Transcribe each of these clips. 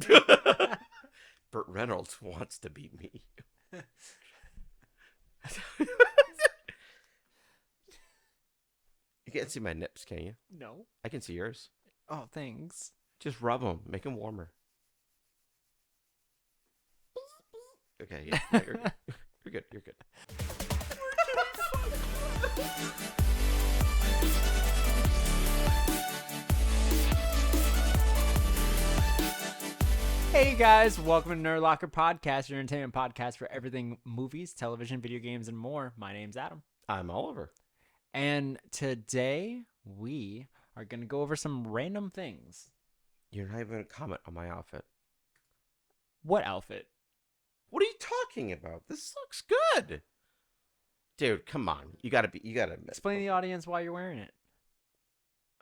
Burt Reynolds wants to be me. You can't see my nips, can you? No. I can see yours. Oh, thanks. Just rub them. Make them warmer. Okay, yeah, you're good. You're good. You're good. Hey guys, welcome to Nerd Locker Podcast, your entertainment podcast for everything movies, television, video games, and more. My name's Adam. I'm Oliver. And today we are going to go over some random things. You're not even going to comment on my outfit. What outfit? What are you talking about? This looks good. Dude, come on. You gotta admit. Explain to the audience why you're wearing it.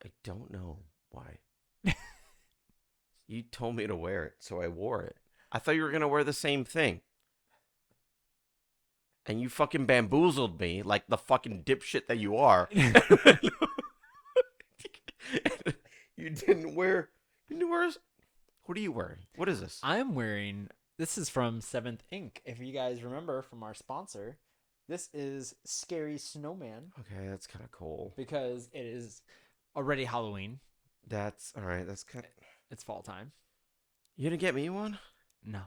I don't know why. You told me to wear it, so I wore it. I thought you were gonna wear the same thing. And you fucking bamboozled me like the fucking dipshit that you are. You didn't wear. What are you wearing? What is this? I'm wearing, this is from 7th Ink. If you guys remember from our sponsor, this is Scary Snowman Okay, that's kind of cool. because it is already Halloween. That's all right. That's kind of. It's fall time. You gonna get me one? No.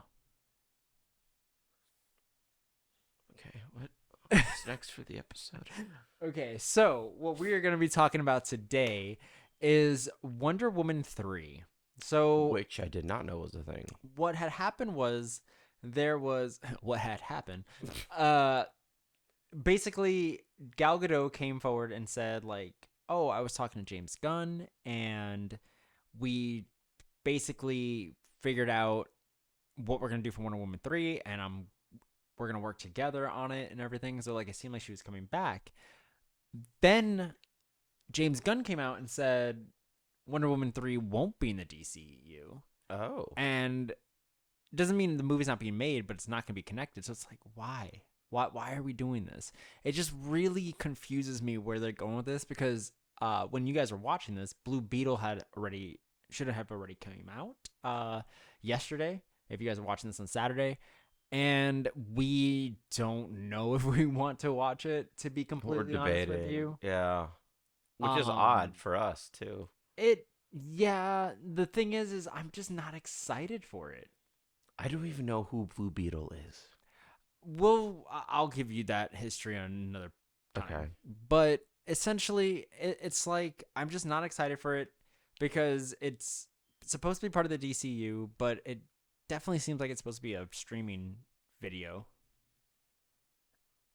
Okay. What's next for the episode? Okay, so what we are going to be talking about today is Wonder Woman 3. So Which I did not know was a thing. what had happened was what had happened. Basically Gal Gadot came forward and said like, "Oh, I was talking to James Gunn and we basically figured out what we're going to do for Wonder Woman 3 and we're going to work together on it and everything." So like it seemed like she was coming back. Then James Gunn came out and said Wonder Woman 3 won't be in the DCEU. Oh. And it doesn't mean the movie's not being made, but it's not going to be connected. So it's like, why? Why are we doing this? It just really confuses me where they're going with this because when you guys were watching this, Blue Beetle should have already come out yesterday. If you guys are watching this on Saturday. And we don't know if we want to watch it, to be completely honest with you. Yeah. Which is odd for us, too. The thing is I'm just not excited for it. I don't even know who Blue Beetle is. Well, I'll give you that history on another time. Okay. But essentially, it's like I'm just not excited for it because it's supposed to be part of the DCU, but it definitely seems like it's supposed to be a streaming video.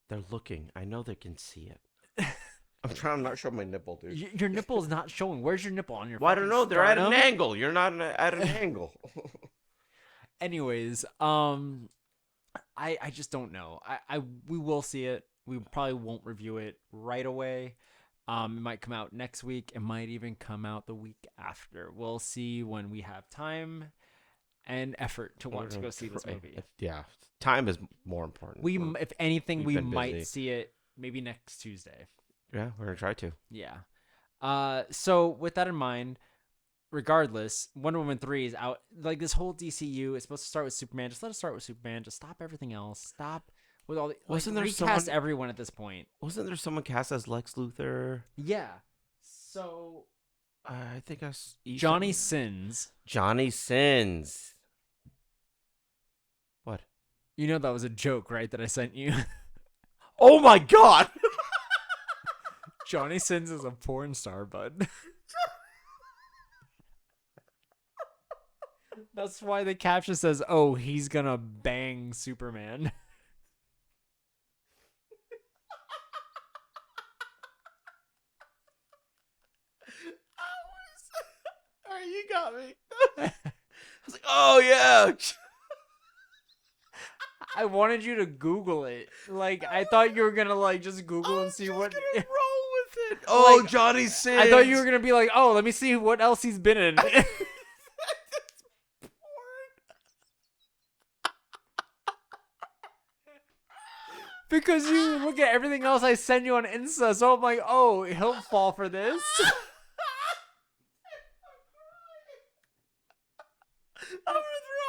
They're looking. I know they can see it. I'm not showing my nipple, dude. Your nipple is not showing. Where's your nipple on your? Well, I don't know. They're at an sternum? angle. You're not at an angle. Anyways, I just don't know. We will see it. We probably won't review it right away. It might come out next week. It might even come out the week after. We'll see when we have time and effort to want to go see this movie. Yeah, time is more important. If anything, we been might busy. see it maybe next Tuesday. Yeah, we're gonna try to. Yeah. So with that in mind, regardless, Wonder Woman 3 is out. Like this whole DCU is supposed to start with Superman. Just let us start with Superman. Just stop everything else. Stop with all the Wasn't there recast someone- everyone at this point. Wasn't there someone cast as Lex Luthor? Yeah. So I think Johnny Sins. Johnny Sins. What? You know that was a joke, right? That I sent you. Oh my God! Johnny Sins is a porn star, bud. That's why the caption says, "Oh, he's gonna bang Superman." Alright, you got me. I was like, oh yeah. I wanted you to Google it. Like, I thought you were gonna like just Google and see what. Roll with it. Oh, Like, Johnny Sins. I thought you were gonna be like, "Oh, let me see what else he's been in." Because you look at everything else I send you on Insta, so I'm like, "Oh, he'll fall for this." I'm gonna throw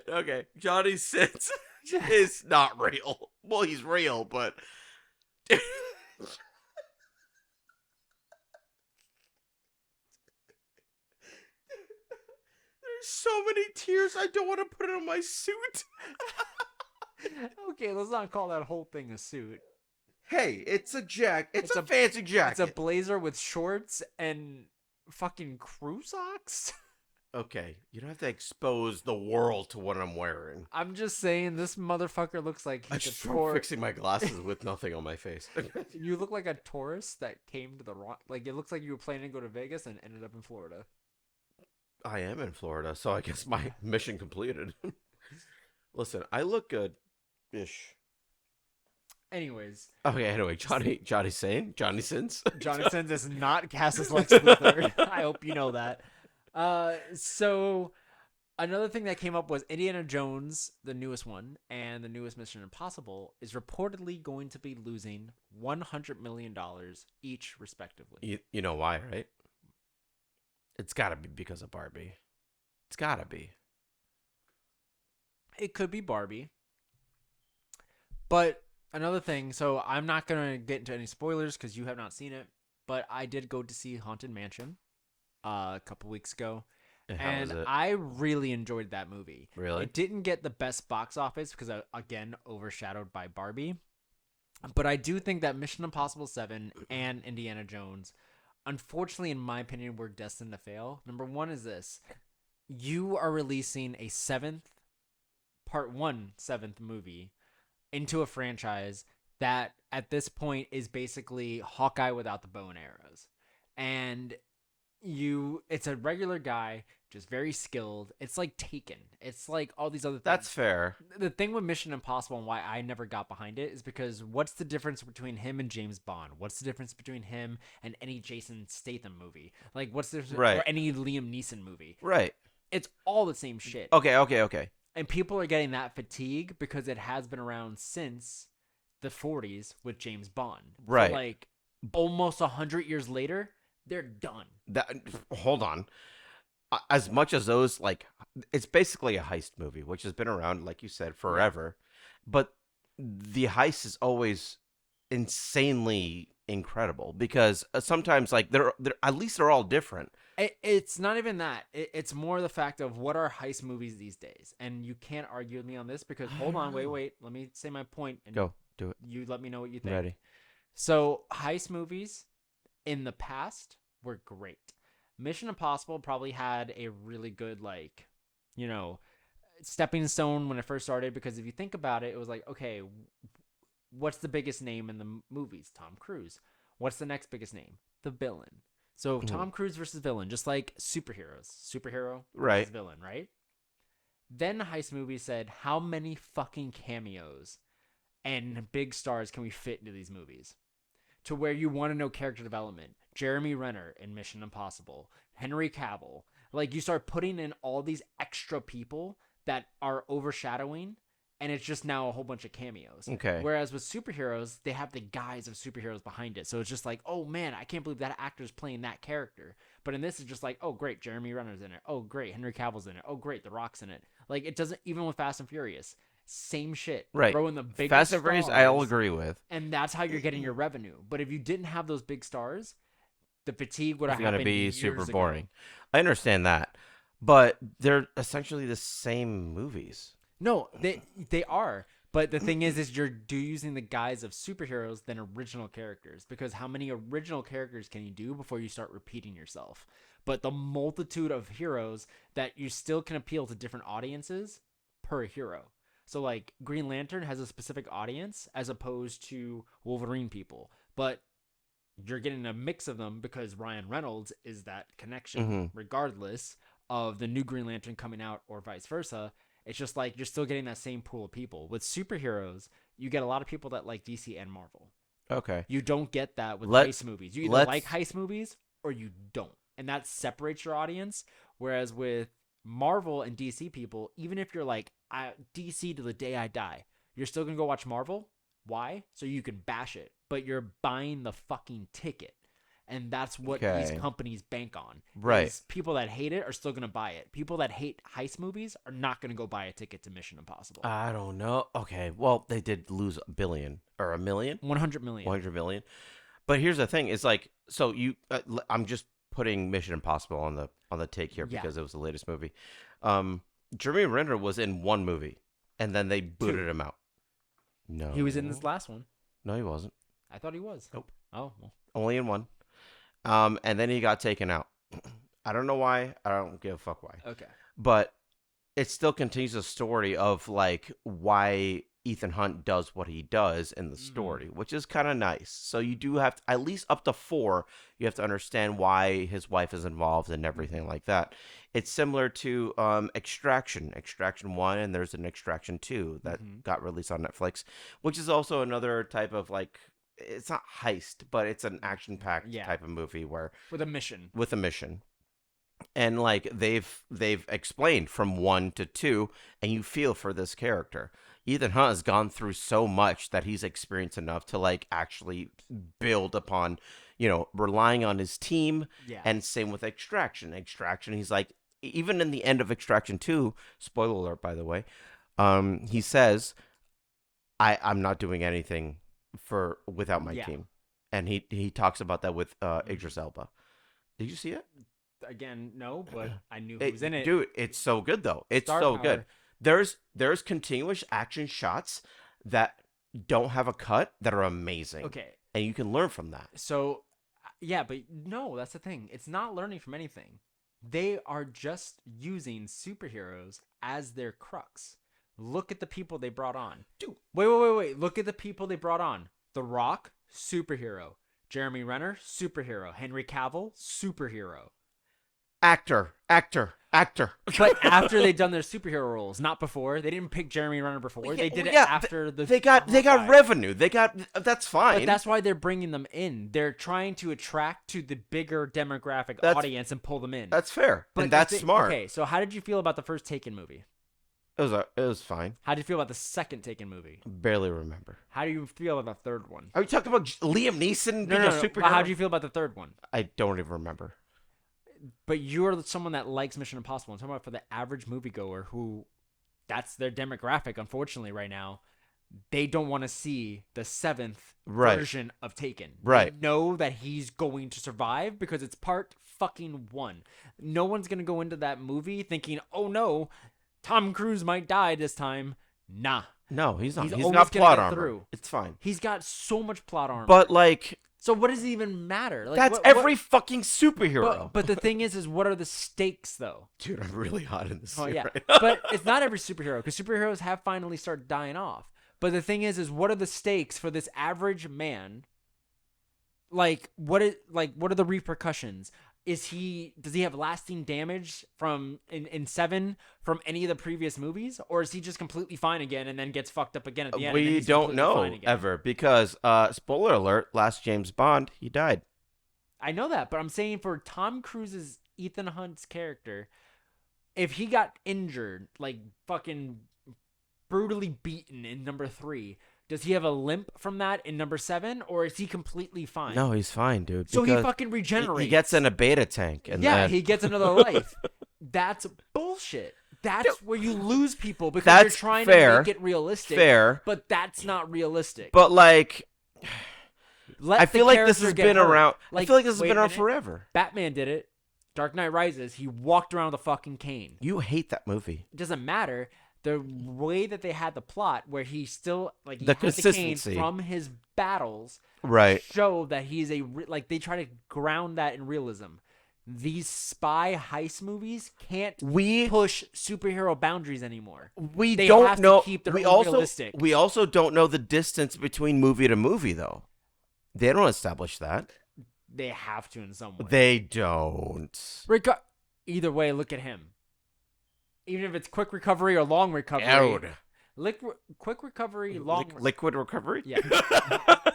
Okay, Johnny Sins is not real. Well, he's real, but there's so many tears. I don't want to put it on my suit. Okay, let's not call that whole thing a suit. Hey, it's a jacket. It's a fancy jacket. It's a blazer with shorts and fucking crew socks. Okay, you don't have to expose the world to what I'm wearing. I'm just saying, this motherfucker looks like I'm he's just a tourist. fixing my glasses with nothing on my face. You look like a tourist that came to the wrong. Like, it looks like you were planning to go to Vegas and ended up in Florida. I am in Florida, so I guess my mission completed. Listen, I look good-ish. Anyways, Okay, anyway, Johnny Sins? Johnny Sins is not cast as Lex Luthor. I hope you know that. So another thing that came up was Indiana Jones, the newest one, and the newest Mission Impossible is reportedly going to be losing $100 million each, respectively. You know why, right? It's got to be because of Barbie. It's got to be. It could be Barbie. But another thing, so I'm not going to get into any spoilers because you have not seen it, but I did go to see Haunted Mansion a couple weeks ago. How was And it? I really enjoyed that movie. Really? It didn't get the best box office because, again, overshadowed by Barbie. But I do think that Mission Impossible 7 and Indiana Jones, unfortunately, in my opinion, were destined to fail. Number one is this. You are releasing a part 1 7th movie into a franchise that, at this point, is basically Hawkeye without the bow and arrows. And it's a regular guy, just very skilled. It's like Taken. It's like all these other things. That's fair. The thing with Mission Impossible and why I never got behind it is because what's the difference between him and James Bond? What's the difference between him and any Jason Statham movie? Like, what's the difference? Right. Or any Liam Neeson movie? Right. It's all the same shit. Okay. And people are getting that fatigue because it has been around since the 40s with James Bond. Right. So, like, almost 100 years later, they're done. Hold on. As much as those, like, it's basically a heist movie, which has been around, like you said, forever. But the heist is always insanely incredible because sometimes, like, they're at least they're all different. It's not even that. It's more the fact of what are heist movies these days. And you can't argue with me on this because, hold on, wait. Let me say my point. And Go, do it. You let me know what you I'm think. ready. So, heist movies in the past were great. Mission Impossible probably had a really good, like, stepping stone when it first started, because if you think about it, it was like, okay, what's the biggest name in the movies? Tom Cruise. What's the next biggest name? The villain. So Tom Cruise versus villain, just like superheroes. Superhero versus villain, right? Then heist movies said, how many fucking cameos and big stars can we fit into these movies? To where you want to know character development. Jeremy Renner in Mission Impossible. Henry Cavill. Like, you start putting in all these extra people that are overshadowing, and it's just now a whole bunch of cameos. Okay. Whereas with superheroes, they have the guise of superheroes behind it. So it's just like, oh man, I can't believe that actor's playing that character. But in this, it's just like, oh great, Jeremy Renner's in it. Oh great, Henry Cavill's in it. Oh great, The Rock's in it. Like, it doesn't, even with Fast and Furious, same shit. Right. Throw in the big Fast and Furious, I'll agree with. And that's how you're getting your revenue. But if you didn't have those big stars, the fatigue would have happened. It's going to be years super ago. boring. I understand that. But they're essentially the same movies. No, they are. But the thing is you're using the guise of superheroes than original characters. Because how many original characters can you do before you start repeating yourself? But the multitude of heroes that you still can appeal to different audiences per hero. So, like, Green Lantern has a specific audience as opposed to Wolverine people. But you're getting a mix of them because Ryan Reynolds is that connection, regardless of the new Green Lantern coming out or vice versa. It's just like you're still getting that same pool of people. With superheroes, you get a lot of people that like DC and Marvel. Okay. You don't get that with heist movies. You either like heist movies or you don't. And that separates your audience. Whereas with Marvel and DC people, even if you're like, DC to the day I die, you're still going to go watch Marvel. Why? So you can bash it. But you're buying the fucking ticket. And that's what Okay. these companies bank on. Right. is people that hate it are still going to buy it. People that hate heist movies are not going to go buy a ticket to Mission Impossible. I don't know. Okay, well, they did lose a billion or a million, 100 million. 100 million. But here's the thing: is like, so you, I'm just putting Mission Impossible on the take here Yeah. because it was the latest movie. Jeremy Renner was in one movie, and then they booted him out. No, He was in this last one. No, he wasn't. I thought he was. Nope. Oh, well. Only in one. And then he got taken out. I don't know why. I don't give a fuck why. Okay. But it still continues the story of like why Ethan Hunt does what he does in the story, which is kind of nice. So you do have to, at least up to 4, you have to understand why his wife is involved and everything like that. It's similar to Extraction 1, and there's an Extraction 2 that got released on Netflix, which is also another type of like, it's not heist, but it's an action-packed type of movie where With a mission. And like they've explained from 1 to 2, and you feel for this character. Ethan Hunt has gone through so much that he's experienced enough to like actually build upon, relying on his team. Yeah. And same with Extraction. He's like, even in the end of Extraction 2, spoiler alert by the way, he says, I'm not doing anything without my team. And he talks about that with Idris Elba. Did you see it? Again, no, but I knew who was in it. Dude, it's so good though. It's Star so power. good. There's continuous action shots that don't have a cut that are amazing. Okay. And you can learn from that. So, yeah, but no, that's the thing. It's not learning from anything. They are just using superheroes as their crux. Look at the people they brought on. Dude. Wait. Look at the people they brought on. The Rock, superhero. Jeremy Renner, superhero. Henry Cavill, superhero. Actor. But after they've done their superhero roles, not before. They didn't pick Jeremy Renner before. They did it after they got revenue. That's fine. But that's why they're bringing them in. They're trying to attract to the bigger demographic audience and pull them in. That's fair. But and that's smart. Okay, so how did you feel about the first Taken movie? It was fine. How did you feel about the second Taken movie? Barely remember. How do you feel about the third one? Are you talking about Liam Neeson being a superhero? How do you feel about the third one? I don't even remember. But you're someone that likes Mission Impossible. I'm talking about for the average moviegoer who, that's their demographic, unfortunately, right now. They don't want to see the 7th version of Taken. Right. They know that he's going to survive because it's part fucking 1. No one's going to go into that movie thinking, oh no, Tom Cruise might die this time. Nah. No, he's not. He's always got gonna plot get armor. through. It's fine. He's got so much plot armor. But like, so what does it even matter? Like, that's every fucking superhero. But the thing is what are the stakes though? Dude, I'm really hot in this. Oh yeah, right now. but it's not every superhero because superheroes have finally started dying off. But the thing is what are the stakes for this average man? What are the repercussions? Does he have lasting damage from in 7 from any of the previous movies, or is he just completely fine again and then gets fucked up again at the end? We don't know ever because spoiler alert: last James Bond, he died. I know that, but I'm saying for Tom Cruise's Ethan Hunt's character, if he got injured, like fucking brutally beaten in number 3, does he have a limp from that in number 7, or is he completely fine? No, he's fine, dude. So he fucking regenerates. He gets in a beta tank, and then he gets another life. That's bullshit. That's where you lose people because you're trying to make it realistic. Fair, but that's not realistic. But like, I feel like this has been around. I feel like this has been around forever. Batman did it. Dark Knight Rises. He walked around with a fucking cane. You hate that movie. It doesn't matter. The way that they had the plot, where he still he the had consistency the cane from his battles, right? Show that he's they try to ground that in realism. These spy heist movies can't push superhero boundaries anymore. We they don't have know. To keep their we own also realistic. We also don't know the distance between movie to movie, though. They don't establish that. They have to in some way. They don't. Either way, look at him. Even if it's quick recovery or long recovery. Quick recovery, liquid recovery? Yeah.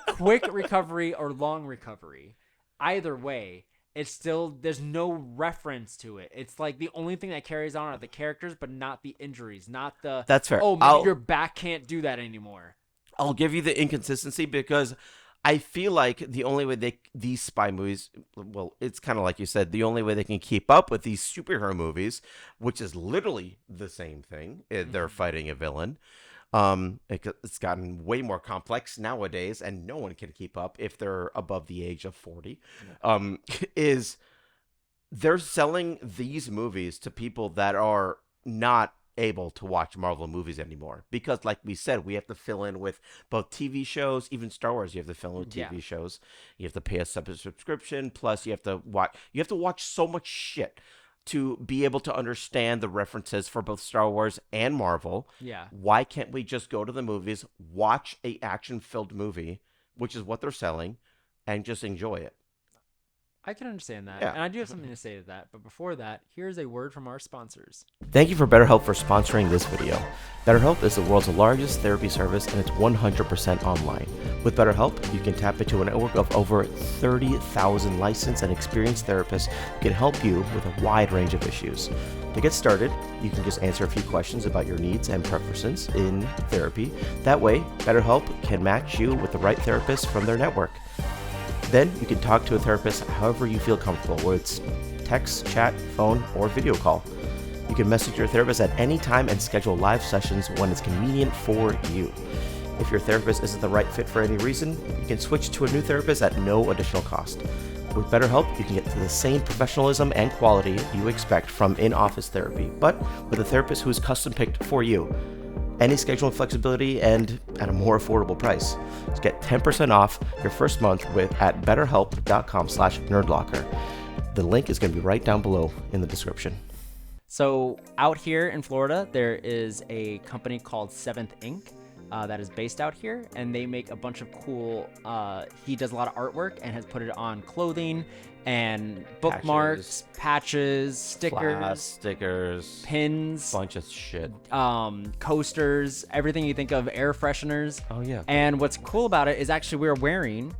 Quick recovery or long recovery. Either way, it's still, there's no reference to it. It's like the only thing that carries on are the characters, but not the injuries, not the... That's fair. Oh, maybe your back can't do that anymore. I'll give you the inconsistency because I feel like the only way these spy movies, well, it's kind of like you said, the only way they can keep up with these superhero movies, which is literally the same thing. They're fighting a villain. It's gotten way more complex nowadays, and no one can keep up if they're above the age of 40. Um, is they're selling these movies to people that are not able to watch Marvel movies anymore because, like we said, we have to fill in with both TV shows, even Star Wars. You have to fill in with Yeah. TV shows. You have to pay a separate subscription. Plus, you have to watch. You have to watch so much shit to be able to understand the references for both Star Wars and Marvel. Yeah. Why can't we just go to the movies, watch a action-filled movie, which is what they're selling, and just enjoy it? I can understand that. Yeah. And I do have something to say to that. But before that, here's a word from our sponsors. Thank you for BetterHelp for sponsoring this video. BetterHelp is the world's largest therapy service and it's 100% online. With BetterHelp, you can tap into a network of over 30,000 licensed and experienced therapists who can help you with a wide range of issues. To get started, you can just answer a few questions about your needs and preferences in therapy. That way, BetterHelp can match you with the right therapist from their network. Then you can talk to a therapist however you feel comfortable, whether it's text, chat, phone, or video call. You can message your therapist at any time and schedule live sessions when it's convenient for you. If your therapist isn't the right fit for any reason, you can switch to a new therapist at no additional cost. With BetterHelp, you can get to the same professionalism and quality you expect from in-office therapy, but with a therapist who is custom picked for you. Any scheduling flexibility and at a more affordable price. Just get 10% off your first month at betterhelp.com/nerdlocker. The link is going to be right down below in the description. So out here in Florida, there is a company called Seventh Ink that is based out here, and they make a bunch of cool. He does a lot of artwork and has put it on clothing and bookmarks, patches, stickers, stickers, pins, bunch of shit. Coasters, everything you think of, air fresheners. Oh yeah. And what's cool about it is actually we're wearing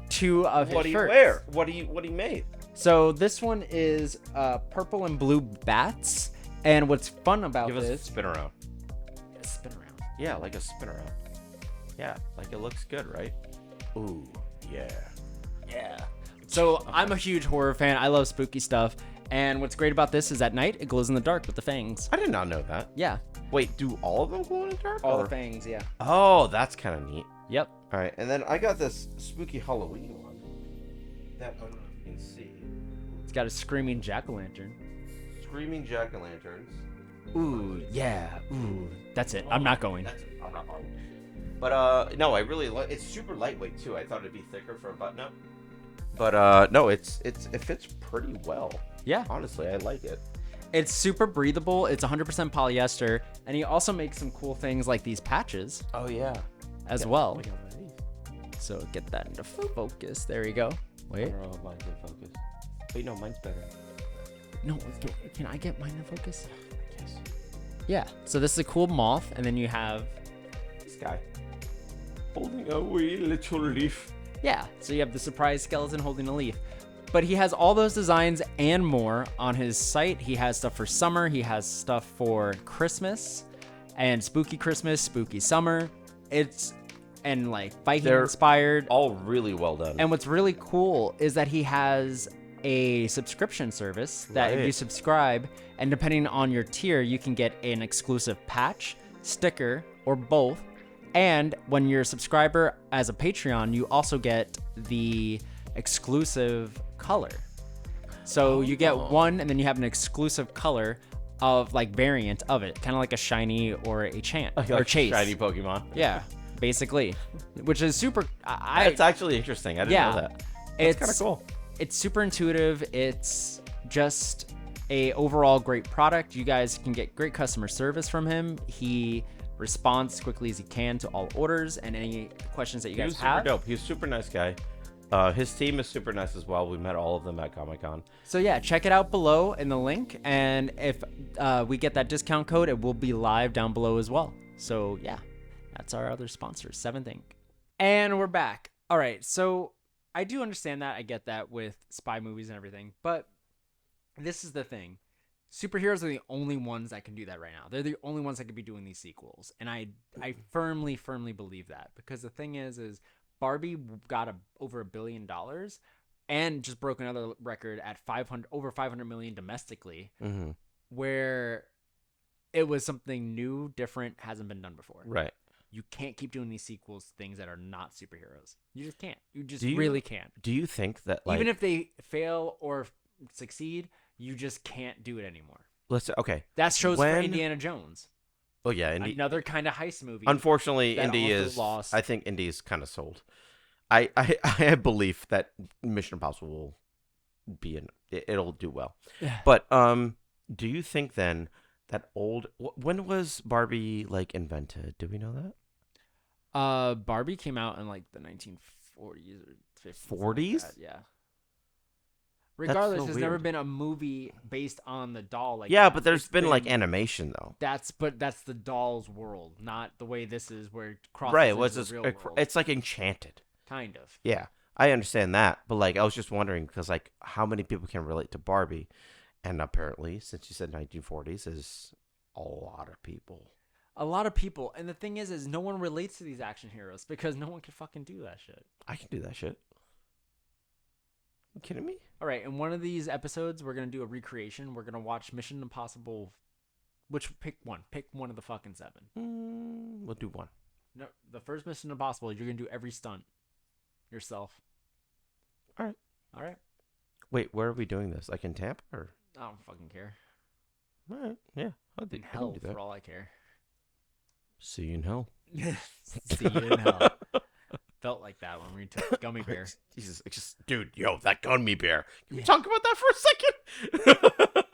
two of his What do you shirts. wear? What do you made? So this one is purple and blue bats. And what's fun about Give us a this? spin around. Spin around. Yeah, like a spin around. Yeah, like it looks good, right? Ooh, yeah. Yeah. So I'm a huge horror fan. I love spooky stuff. And what's great about this is at night it glows in the dark with the fangs. I did not know that. Yeah. Wait, do all of them glow in the dark? All or- the fangs, yeah. Oh, that's kind of neat. Yep. All right, and then I got this spooky Halloween one. That I don't know if you can see. It's got a screaming jack-o'-lantern. Screaming jack-o'-lanterns. Ooh, yeah. Ooh. That's it. I'm not going. That's it. I'm not going. But no, I really like. It's super lightweight too. I thought it'd be thicker for a button-up. But no, it fits pretty well. Yeah. Honestly, I like it. It's super breathable. It's 100% polyester. And he also makes some cool things like these patches Oh yeah. as well. So get that into focus. There we go. I Wait. don't know if mine's in focus. Wait, no, mine's better. No, can I get mine in focus? Yes. Yeah. So this is a cool moth. And then you have, This guy holding a wee little leaf. yeah. So you have the surprise skeleton holding a leaf. But he has all those designs and more on his site. He has stuff for summer. He has stuff for Christmas and spooky Christmas, spooky summer. And like Viking They're inspired. All really well done. And what's really cool is that he has a subscription service that if you Right. subscribe, and depending on your tier, you can get an exclusive patch, sticker, or both. And when you're a subscriber as a Patreon, you also get the exclusive color. So you get one, and then you have an exclusive color of like variant of it, kind of like a shiny or a chant or chase. Shiny Pokemon. Yeah, basically, which is super. That's actually interesting. I didn't know that. It's Kind of cool. It's super intuitive. It's just a overall great product. You guys can get great customer service from him. He responds as quickly as he can to all orders and any questions that you He guys was super have. dope. He's a super nice guy. His team is super nice as well. We met all of them at Comic-Con. So yeah, check it out below in the link, and if we get that discount code, it will be live down below as well. So yeah, that's our other sponsor, Seventh Ink. And we're back. All right, so I do understand that. I get that with spy movies and everything, but this is the thing. Superheroes are the only ones that can do that right now. They're the only ones that could be doing these sequels. And I firmly believe that, because the thing is Barbie got over $1 billion, and just broke another record at over 500 million domestically, Mm-hmm. where it was something new, different, hasn't been done before. Right. You can't keep doing these sequels to things that are not superheroes. You just can't. You just Do you- really can't. Do you think that, like, Even if they fail or succeed, you just can't do it anymore. let's okay. That shows for When- Indiana Jones, Oh yeah, Indy. another kind of heist movie. Unfortunately, that Indy also is. lost. I think Indy is kind of sold. I have belief that Mission Impossible will be in. It'll do well. Yeah. But do you think then that when was Barbie like invented? Do we know that? Barbie came out in like the 1940s or 50s. 40s? Like yeah. Regardless, so there's never weird. been a movie based on the doll like Yeah, that. but there's It's been like animation though. that's the doll's world, not the way this is where it crosses Right. into Was the this? real world. It's like Enchanted. Kind of. Yeah, I understand that, but like I was just wondering because like how many people can relate to Barbie, and apparently since you said 1940s is a lot of people. A lot of people, and the thing is no one relates to these action heroes because no one can fucking do that shit. I can do that shit. You kidding me? All right, in one of these episodes, we're gonna do a recreation. We're gonna watch Mission Impossible. Pick one of the fucking 7. We'll do one. No, the first Mission Impossible, you're gonna do every stunt yourself. All right. All right. Wait, where are we doing this? Like in Tampa or? I don't fucking care. All right. Yeah. In I can hell, do that. for all I care. See you in hell. See you in hell. Felt like that when we took Gummy Bear. Jesus, it's just dude, yo, that gummy bear. Can we Yeah. talk about that for a second?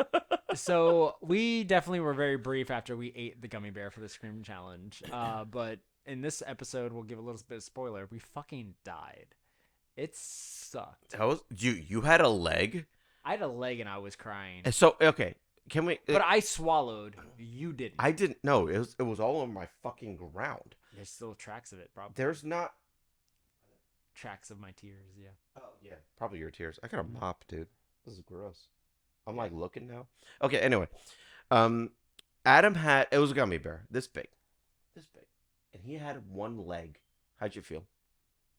So we definitely were very brief after we ate the gummy bear for the Scream Challenge. But in this episode, we'll give a little bit of spoiler. We fucking died. It sucked. That was you had a leg. I had a leg and I was crying. And so okay, can we? But I swallowed. You didn't. I didn't know it was all on my fucking ground. There's still tracks of it, probably. There's not. Tracks of my tears, yeah. Oh yeah, probably your tears. I got a mop, dude. This is gross. I'm like looking now. Okay, anyway, Adam had it was a gummy bear this big, and he had one leg. How'd you feel?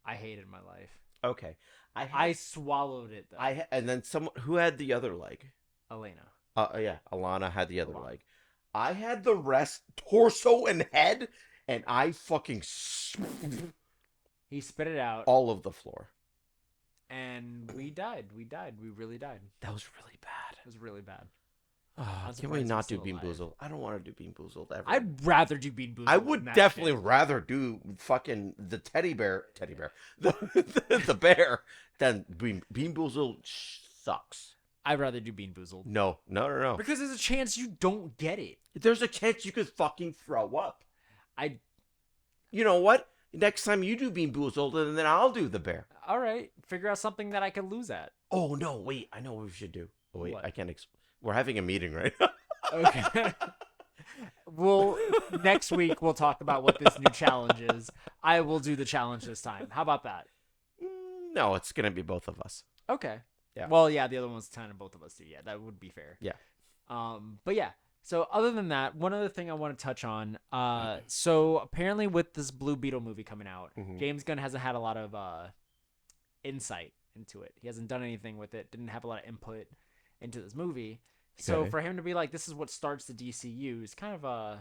I hated my life. Okay, I swallowed it, though. and then someone who had the other leg. Elena. Yeah, Alana had the other Alana. leg. I had the rest, torso and head, and I fucking He spit it out, all of the floor. and we died. We really died. That was really bad. It was really bad. Can surprised we we're not do still Bean alive. Boozled? I don't want to do Bean Boozled ever. I'd rather do Bean Boozled. I than would that definitely shit. rather do fucking the teddy bear, the bear, than Bean Boozled sucks. I'd rather do Bean Boozled. No. Because there's a chance you don't get it. There's a chance you could fucking throw up. I. You know what? Next time you do Bean Boozled, and then I'll do the bear. All right. Figure out something that I could lose at. Oh no! Wait, I know what we should do. Oh, wait, What? I can't. We're having a meeting right now. Okay. Well, next week we'll talk about what this new challenge is. I will do the challenge this time. How about that? No, it's gonna be both of us. Okay. Yeah. Well, yeah, the other one's kind of both of us do. Yeah, that would be fair. Yeah. But yeah. So other than that, one other thing I want to touch on. So apparently with this Blue Beetle movie coming out, Mhm. James Gunn hasn't had a lot of insight into it. He hasn't done anything with it. Didn't have a lot of input into this movie. So Okay. for him to be like, this is what starts the DCU is kind of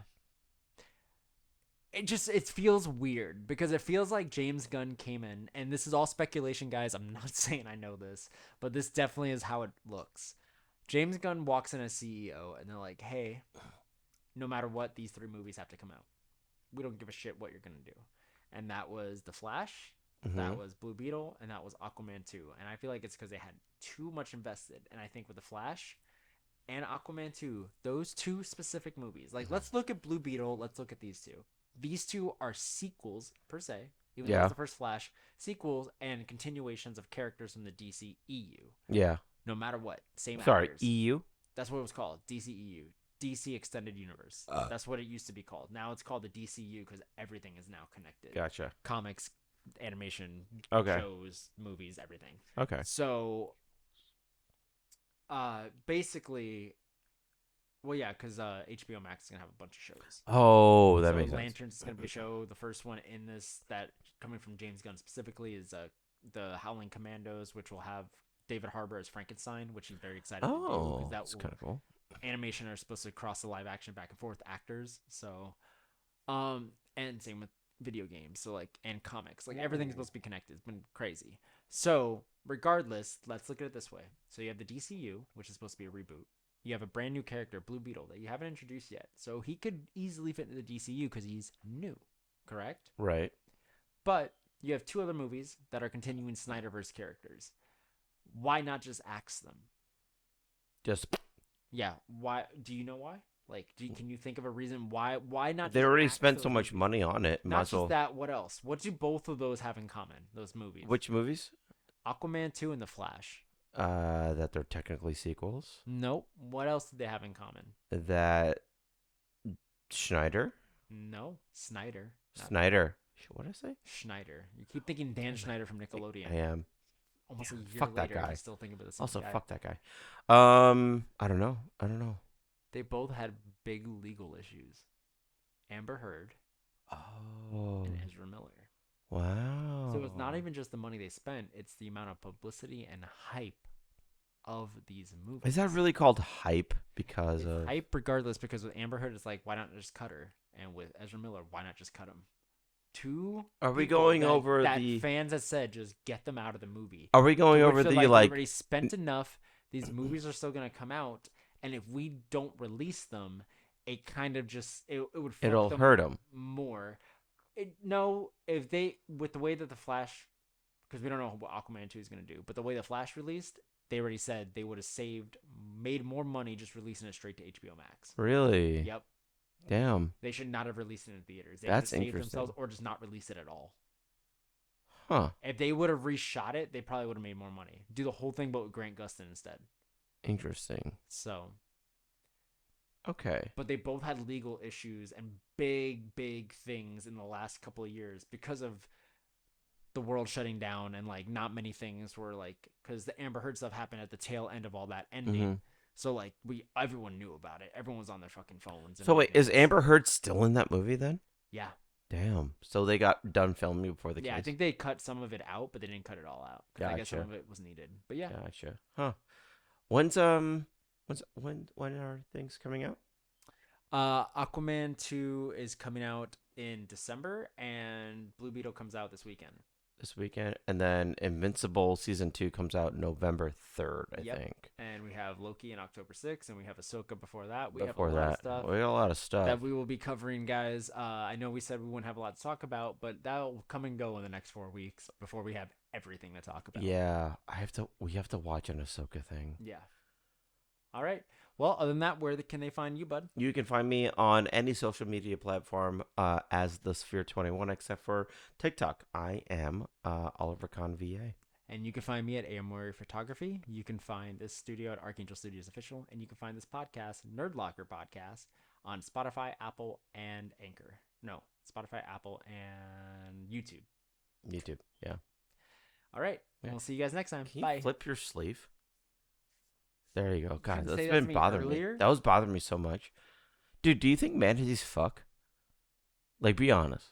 it feels weird because it feels like James Gunn came in, and this is all speculation, guys. I'm not saying I know this, but this definitely is how it looks. James Gunn walks in as CEO, and they're like, hey, no matter what, these 3 movies have to come out. We don't give a shit what you're going to do. And that was The Flash, that Mhm. was Blue Beetle, and that was Aquaman 2. And I feel like it's because they had too much invested. And I think with The Flash and Aquaman 2, those 2 specific movies, like let's look at Blue Beetle, let's look at these 2. These 2 are sequels, per se, even though Yeah. it's the first Flash, sequels and continuations of characters from the DCEU. Yeah. No matter what, same Sorry, actors. EU. That's what it was called, DCEU. DC Extended Universe. That's what it used to be called. Now it's called the DCU because everything is now connected. Gotcha. Comics, animation, Okay. shows, movies, everything. Okay. So, basically, Well, yeah, because HBO Max is gonna have a bunch of shows. Oh, that So makes sense. Lanterns is gonna be a show. The first one in this that coming from James Gunn specifically is the Howling Commandos, which will have David Harbour as Frankenstein, which he's very excited to do Oh, because that that's will kind of cool. animation are supposed to cross the live action back and forth actors. So, and same with video games. So like and comics, like everything's supposed to be connected. It's been crazy. So regardless, let's look at it this way. So you have the DCU, which is supposed to be a reboot. You have a brand new character, Blue Beetle, that you haven't introduced yet. So he could easily fit into the DCU because he's new, correct? Right. But you have two other movies that are continuing Snyderverse characters. Why not just axe them? Just Yeah. Why? Do you know why? Like, can you think of a reason why? Why not? they just already axe spent those so much movies? money on it. Might Not as just well. that. What else? What do both of those have in common? Those movies. Which movies? Aquaman 2 and The Flash. That they're technically sequels. Nope. What else did they have in common? That Schneider, No. Snyder. Not Snyder. What did I say? Schneider. You keep thinking Dan Schneider from Nickelodeon. I am. Almost a year Fuck that later, guy. you still think about the same Also, guy. fuck that guy. I don't know. They both had big legal issues. Amber Heard Oh, and Ezra Miller. wow. So it's not even just the money they spent; it's the amount of publicity and hype of these movies. Is that really called hype? Because It's of hype regardless? Because with Amber Heard, it's like, why not just cut her? And with Ezra Miller, why not just cut him? Two. Are we people going that- over that the? fans have said just get them out of the movie? Are we going To over which the they're like, we like? already spent enough. These movies are still gonna come out, and if we don't release them, it kind of just it would fuck It'll them hurt them. more. No, if they with the way that the Flash, because we don't know what Aquaman 2 is gonna do, but the way the Flash released, they already said they would have made more money just releasing it straight to HBO Max. Really? Yep, Damn. they should not have released it in theaters. They That's could have saved interesting. themselves or just not release it at all. Huh. If they would have reshot it, they probably would have made more money. Do the whole thing, but with Grant Gustin instead. Interesting. So, Okay. but they both had legal issues and big things in the last couple of years because of the world shutting down and like not many things were like because the Amber Heard stuff happened at the tail end of all that ending. Mhm. So like everyone knew about it. Everyone was on their fucking phones. And So wait, is everything. Amber Heard still in that movie then? Yeah, Damn. So they got done filming before the yeah. I case. think they cut some of it out, but they didn't cut it all out. 'Cause I guess some Gotcha. of it was needed. But yeah, Gotcha. Huh. When are things coming out? Aquaman 2 is coming out in December, and Blue Beetle comes out this weekend. This weekend, and then Invincible season 2 comes out November 3rd, I Yep. think. And we have Loki in October 6th, and we have Ahsoka before that. We Before have a lot that, of stuff we got a lot of stuff. that we will be covering, guys. I know we said we wouldn't have a lot to talk about, but that'll come and go in the next 4 weeks before we have everything to talk about. Yeah, we have to watch an Ahsoka thing. Yeah. All right. Well, other than that, can they find you, bud? You can find me on any social media platform as the Sphere 21, except for TikTok. I am Oliver Kahn VA. And you can find me at AM Warrior Photography. You can find this studio at Archangel Studios Official. And you can find this podcast, Nerd Locker Podcast, on Spotify, Apple, and Anchor. No, Spotify, Apple, and YouTube. YouTube, yeah. All right. Yeah. We'll see you guys next time. Can you Bye. flip your sleeve? There you go. God, couldn't that's say that been to me bothering earlier? me. That was bothering me so much. Dude, do you think manatees fuck? Like, be honest.